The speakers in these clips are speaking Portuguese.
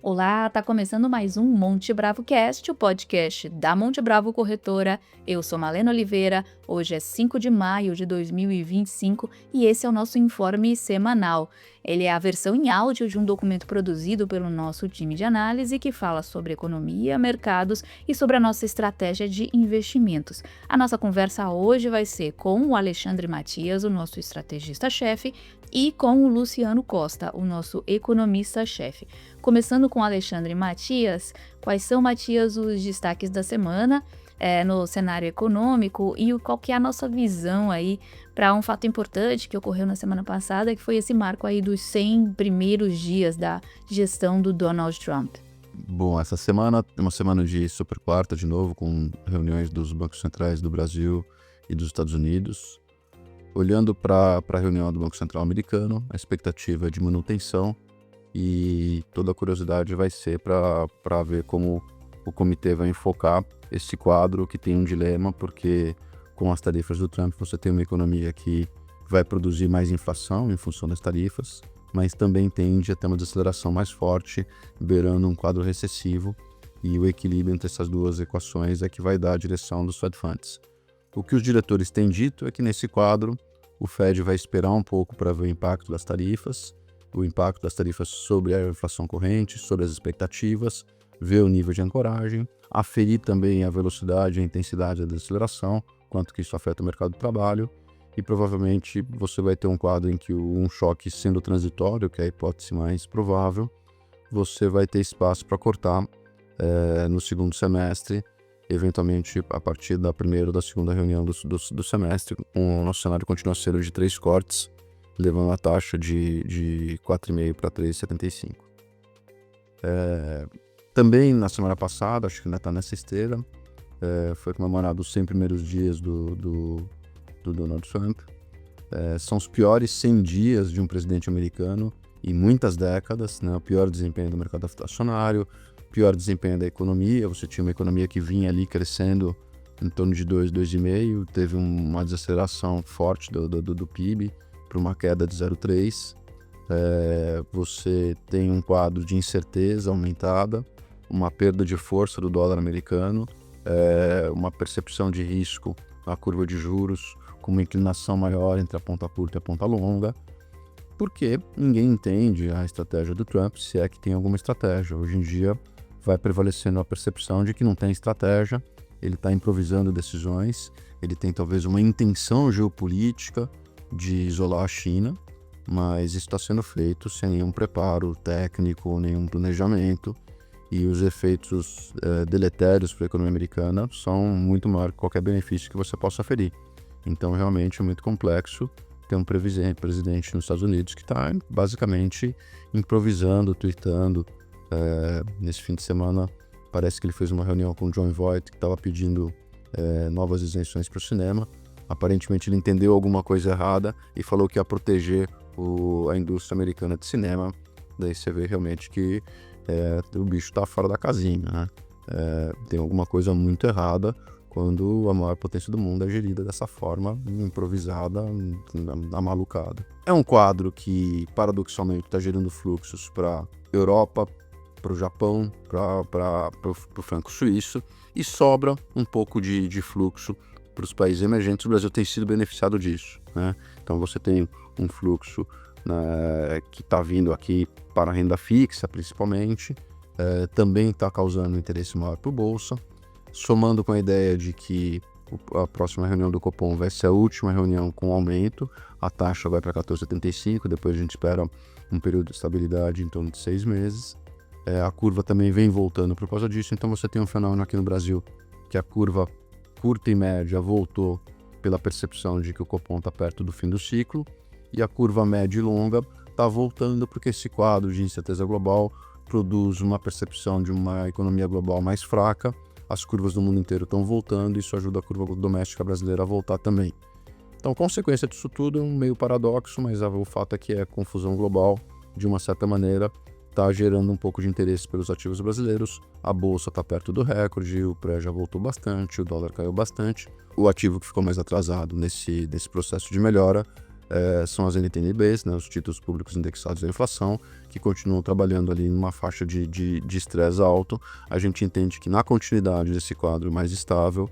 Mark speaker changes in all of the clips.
Speaker 1: Olá, tá começando mais um Monte Bravo Cast, o podcast da Monte Bravo Corretora. Eu sou Malena Oliveira, hoje é 5 de maio de 2025 e esse é o nosso informe semanal. Ele é a versão em áudio de um documento produzido pelo nosso time de análise que fala sobre economia, mercados e sobre a nossa estratégia de investimentos. A nossa conversa hoje vai ser com o Alexandre Matias, o nosso estrategista-chefe, e com o Luciano Costa, o nosso economista-chefe. Começando com Alexandre Matias, quais são, Matias, os destaques da semana no cenário econômico e qual que é a nossa visão aí para um fato importante que ocorreu na semana passada, que foi esse marco aí dos 100 primeiros dias da gestão do Donald Trump?
Speaker 2: Bom, essa semana é uma semana de super quarta, de novo, com reuniões dos bancos centrais do Brasil e dos Estados Unidos. Olhando para a reunião do Banco Central americano, a expectativa é de manutenção e toda a curiosidade vai ser para ver como o comitê vai enfocar esse quadro que tem um dilema, porque com as tarifas do Trump você tem uma economia que vai produzir mais inflação em função das tarifas, mas também tende a ter uma desaceleração mais forte, beirando um quadro recessivo, e o equilíbrio entre essas duas equações é que vai dar a direção dos Fed Funds. O que os diretores têm dito é que nesse quadro o Fed vai esperar um pouco para ver o impacto das tarifas, sobre a inflação corrente, sobre as expectativas, ver o nível de ancoragem, aferir também a velocidade e a intensidade da desaceleração, quanto que isso afeta o mercado de trabalho, e provavelmente você vai ter um quadro em que um choque sendo transitório, que é a hipótese mais provável, você vai ter espaço para cortar no segundo semestre, eventualmente a partir da primeira ou da segunda reunião do semestre. O nosso cenário continua sendo de 3 cortes, levando a taxa de 4,5 para 3,75. Também na semana passada, acho que ainda está nessa esteira, foi comemorado os 100 primeiros dias do Donald Trump. São os piores 100 dias de um presidente americano em muitas décadas, né? O pior desempenho do mercado acionário, pior desempenho da economia. Você tinha uma economia que vinha ali crescendo em torno de 2,5, teve uma desaceleração forte do PIB para uma queda de 0,3. Você tem um quadro de incerteza aumentada, uma perda de força do dólar americano, uma percepção de risco na curva de juros com uma inclinação maior entre a ponta curta e a ponta longa, porque ninguém entende a estratégia do Trump, se é que tem alguma estratégia. Hoje em dia vai prevalecendo a percepção de que não tem estratégia, ele está improvisando decisões, ele tem talvez uma intenção geopolítica de isolar a China, mas isso está sendo feito sem nenhum preparo técnico, nenhum planejamento, e os efeitos deletérios para a economia americana são muito maiores que qualquer benefício que você possa aferir. Então, realmente é muito complexo ter um presidente nos Estados Unidos que está basicamente improvisando, tweetando. Nesse fim de semana, parece que ele fez uma reunião com o Jon Voight, que estava pedindo novas isenções para o cinema. Aparentemente, ele entendeu alguma coisa errada e falou que ia proteger a indústria americana de cinema. Daí você vê realmente que o bicho está fora da casinha, né? Tem alguma coisa muito errada quando a maior potência do mundo é gerida dessa forma, improvisada, amalucada. É um quadro que, paradoxalmente, está gerando fluxos para a Europa, para o Japão, para o franco suíço, e sobra um pouco de fluxo para os países emergentes. O Brasil tem sido beneficiado disso, né? Então você tem um fluxo que está vindo aqui para a renda fixa, principalmente, também está causando interesse maior para o Bolsa, somando com a ideia de que a próxima reunião do Copom vai ser a última reunião com aumento, a taxa vai para 14,75, depois a gente espera um período de estabilidade em torno de 6 meses. A curva também vem voltando por causa disso, então você tem um fenômeno aqui no Brasil que a curva curta e média voltou pela percepção de que o Copom está perto do fim do ciclo, e a curva média e longa está voltando porque esse quadro de incerteza global produz uma percepção de uma economia global mais fraca. As curvas do mundo inteiro estão voltando e isso ajuda a curva doméstica brasileira a voltar também. Então, consequência disso tudo é um meio paradoxo, mas o fato é que a confusão global, de uma certa maneira, está gerando um pouco de interesse pelos ativos brasileiros. A bolsa está perto do recorde, o pré já voltou bastante, o dólar caiu bastante. O ativo que ficou mais atrasado nesse processo de melhora são as NTNBs, né, os títulos públicos indexados à inflação, que continuam trabalhando ali numa faixa de estresse alto. A gente entende que na continuidade desse quadro mais estável,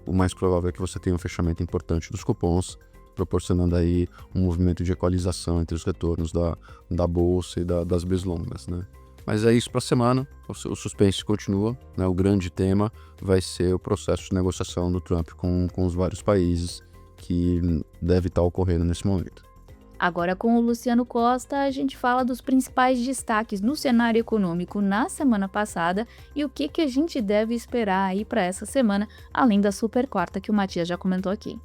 Speaker 2: o mais provável é que você tenha um fechamento importante dos cupons, proporcionando aí um movimento de equalização entre os retornos da bolsa e das Bs longas, né? Mas é isso para a semana, o suspense continua, né? O grande tema vai ser o processo de negociação do Trump com os vários países, que deve estar ocorrendo nesse momento.
Speaker 1: Agora, com o Luciano Costa, a gente fala dos principais destaques no cenário econômico na semana passada e o que a gente deve esperar aí para essa semana, além da super quarta que o Matias já comentou aqui.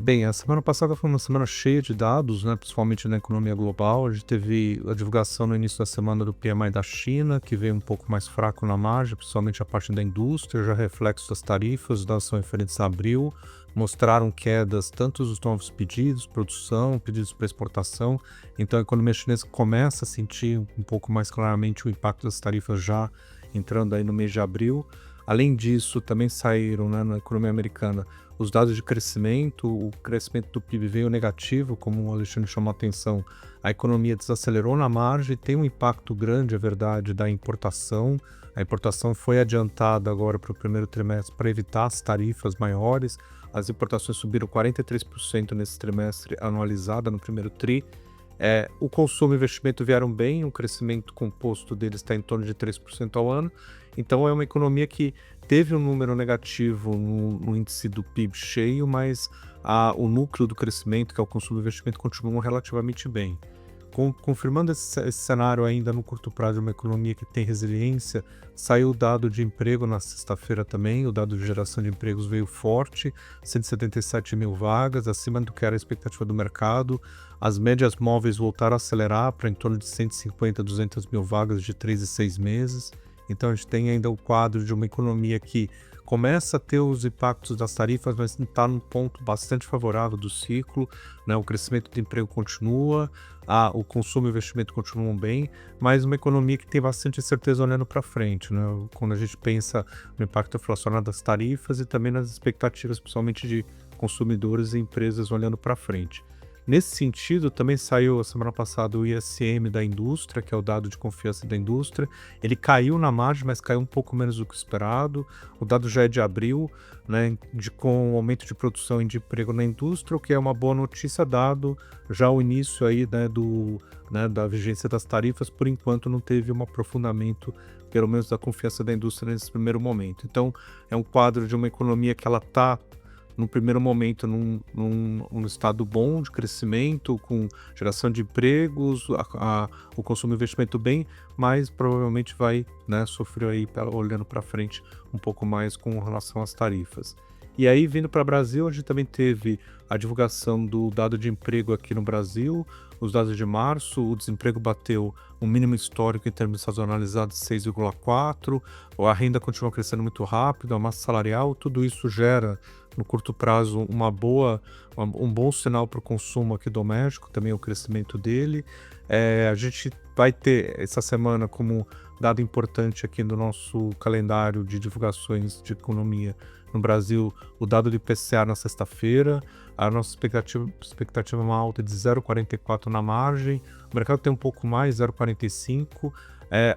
Speaker 3: Bem, a semana passada foi uma semana cheia de dados, né, principalmente na economia global. A gente teve a divulgação no início da semana do PMI da China, que veio um pouco mais fraco na margem, principalmente a parte da indústria, já reflexo das tarifas, os dados são referentes a abril, mostraram quedas tanto dos novos pedidos, produção, pedidos para exportação. Então a economia chinesa começa a sentir um pouco mais claramente o impacto das tarifas já entrando aí no mês de abril. Além disso, também saíram, né, na economia americana os dados de crescimento. O crescimento do PIB veio negativo, como o Alexandre chamou a atenção. A economia desacelerou na margem, tem um impacto grande, é verdade, da importação. A importação foi adiantada agora para o primeiro trimestre para evitar as tarifas maiores. As importações subiram 43% nesse trimestre anualizado no primeiro TRI. O consumo e o investimento vieram bem, o crescimento composto deles está em torno de 3% ao ano. Então é uma economia que teve um número negativo no índice do PIB cheio, mas o núcleo do crescimento, que é o consumo e investimento, continuam relativamente bem. Confirmando esse cenário ainda no curto prazo de uma economia que tem resiliência, saiu o dado de emprego na sexta-feira também, o dado de geração de empregos veio forte, 177 mil vagas, acima do que era a expectativa do mercado. As médias móveis voltaram a acelerar para em torno de 150 a 200 mil vagas de 3 e 6 meses. Então a gente tem ainda o quadro de uma economia que começa a ter os impactos das tarifas, mas está num ponto bastante favorável do ciclo, né? O crescimento do emprego continua, o consumo e o investimento continuam bem, mas uma economia que tem bastante incerteza olhando para frente, né? Quando a gente pensa no impacto inflacionário das tarifas e também nas expectativas, principalmente de consumidores e empresas olhando para frente. Nesse sentido, também saiu a semana passada o ISM da indústria, que é o dado de confiança da indústria. Ele caiu na margem, mas caiu um pouco menos do que esperado. O dado já é de abril, né, com o aumento de produção e de emprego na indústria, o que é uma boa notícia, dado já o início aí, né, da vigência das tarifas. Por enquanto não teve um aprofundamento, pelo menos da confiança da indústria nesse primeiro momento. Então é um quadro de uma economia que ela está no primeiro momento num estado bom de crescimento, com geração de empregos, o consumo e investimento bem, mas provavelmente vai, né, sofrer aí, olhando para frente, um pouco mais com relação às tarifas. E aí, vindo para o Brasil, a gente também teve a divulgação do dado de emprego aqui no Brasil. Os dados de março, o desemprego bateu um mínimo histórico em termos sazonalizados de 6,4%, a renda continua crescendo muito rápido, a massa salarial, tudo isso gera, no curto prazo, um bom sinal para o consumo aqui doméstico, também o crescimento dele. A gente vai ter essa semana como dado importante aqui no nosso calendário de divulgações de economia no Brasil, o dado de IPCA na sexta-feira. A nossa expectativa é uma alta de 0,44 na margem, o mercado tem um pouco mais, 0,45.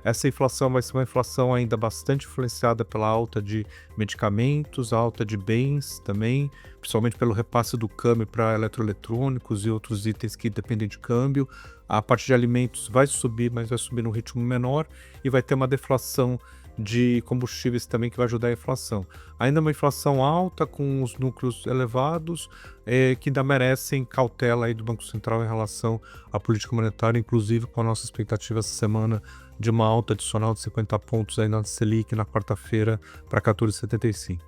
Speaker 3: Essa inflação vai ser uma inflação ainda bastante influenciada pela alta de medicamentos, alta de bens também, principalmente pelo repasse do câmbio para eletroeletrônicos e outros itens que dependem de câmbio. A parte de alimentos vai subir, mas vai subir num ritmo menor, e vai ter uma deflação de combustíveis também que vai ajudar a inflação. Ainda uma inflação alta, com os núcleos elevados, que ainda merecem cautela aí do Banco Central em relação à política monetária, inclusive com a nossa expectativa essa semana de uma alta adicional de 50 pontos aí na Selic na quarta-feira para 14,75.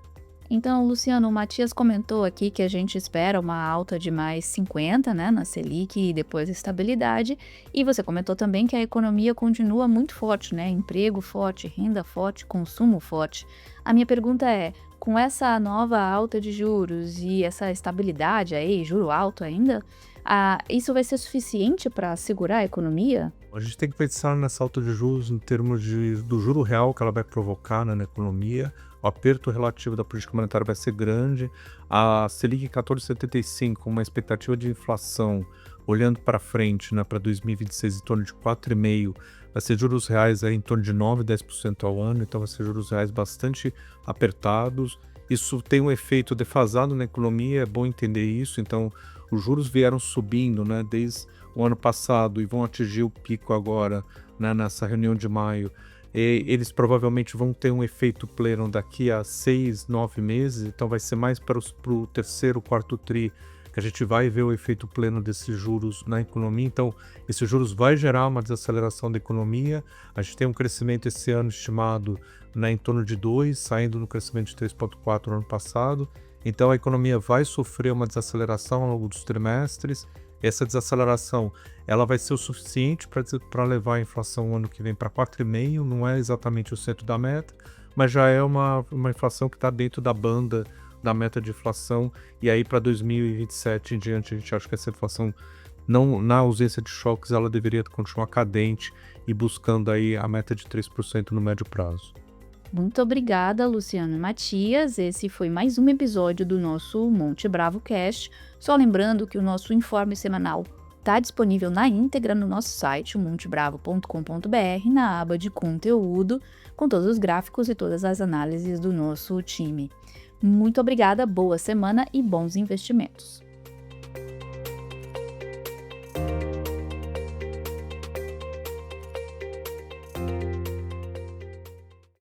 Speaker 1: Então, Luciano, o Matias comentou aqui que a gente espera uma alta de mais 50, né, na Selic e depois estabilidade. E você comentou também que a economia continua muito forte, né? Emprego forte, renda forte, consumo forte. A minha pergunta é, com essa nova alta de juros e essa estabilidade aí, juro alto ainda, isso vai ser suficiente para segurar a economia?
Speaker 3: A gente tem que pensar nessa alta de juros em termos do juro real que ela vai provocar, né, na economia. o aperto relativo da política monetária vai ser grande, a Selic 14,75, uma expectativa de inflação olhando para frente, né, para 2026 em torno de 4,5%, vai ser juros reais aí em torno de 9, 10% ao ano, então vai ser juros reais bastante apertados. Isso tem um efeito defasado na economia, é bom entender isso. Então, os juros vieram subindo, né, desde o ano passado e vão atingir o pico agora, né, nessa reunião de maio. E eles provavelmente vão ter um efeito pleno daqui a 6, 9 meses, então vai ser mais para o terceiro, quarto tri que a gente vai ver o efeito pleno desses juros na economia. Então, esses juros vai gerar uma desaceleração da economia. A gente tem um crescimento esse ano estimado, né, em torno de 2, saindo no crescimento de 3,4 no ano passado. Então, a economia vai sofrer uma desaceleração ao longo dos trimestres. Essa desaceleração ela vai ser o suficiente para levar a inflação ano que vem para 4,5%, não é exatamente o centro da meta, mas já é uma inflação que está dentro da banda da meta de inflação, e aí para 2027 em diante a gente acha que essa inflação, não, na ausência de choques, ela deveria continuar cadente e buscando aí a meta de 3% no médio prazo.
Speaker 1: Muito obrigada, Luciano e Matias. Esse foi mais um episódio do nosso Monte Bravo Cast. Só lembrando que o nosso informe semanal está disponível na íntegra no nosso site, montebravo.com.br, na aba de conteúdo, com todos os gráficos e todas as análises do nosso time. Muito obrigada, boa semana e bons investimentos.